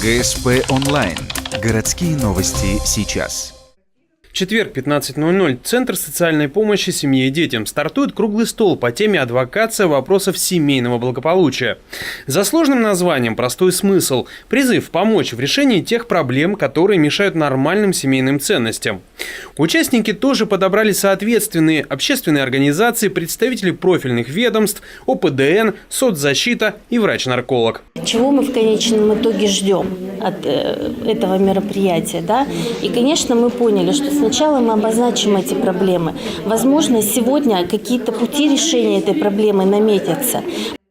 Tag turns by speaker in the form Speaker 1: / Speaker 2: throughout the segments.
Speaker 1: ГСП онлайн. Городские новости сейчас.
Speaker 2: В четверг, 15:00, Центр социальной помощи семье и детям стартует круглый стол по теме адвокация вопросов семейного благополучия. За сложным названием простой смысл – призыв помочь в решении тех проблем, которые мешают нормальным семейным ценностям. Участники тоже подобрали соответственные общественные организации, представители профильных ведомств, ОПДН, соцзащита и врач-нарколог.
Speaker 3: Чего мы в конечном итоге ждем от этого мероприятия, да? И, конечно, мы поняли, что сначала мы обозначим эти проблемы. Возможно, сегодня какие-то пути решения этой проблемы наметятся.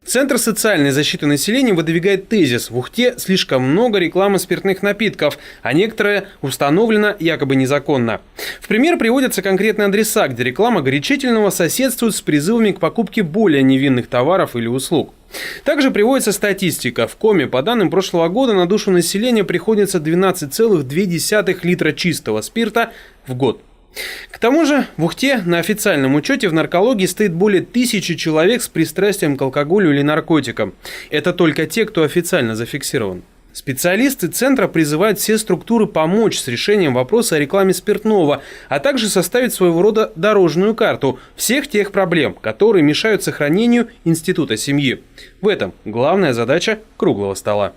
Speaker 2: Центр социальной защиты населения выдвигает тезис: в Ухте слишком много рекламы спиртных напитков, а некоторые установлено якобы незаконно. В пример приводятся конкретные адреса, где реклама горячительного соседствует с призывами к покупке более невинных товаров или услуг. Также приводится статистика. В Коме, по данным прошлого года, на душу населения приходится 12,2 литра чистого спирта в год. К тому же в Ухте на официальном учете в наркологии стоит более 1000 человек с пристрастием к алкоголю или наркотикам. Это только те, кто официально зафиксирован. Специалисты центра призывают все структуры помочь с решением вопроса о рекламе спиртного, а также составить своего рода дорожную карту всех тех проблем, которые мешают сохранению института семьи. В этом главная задача круглого стола.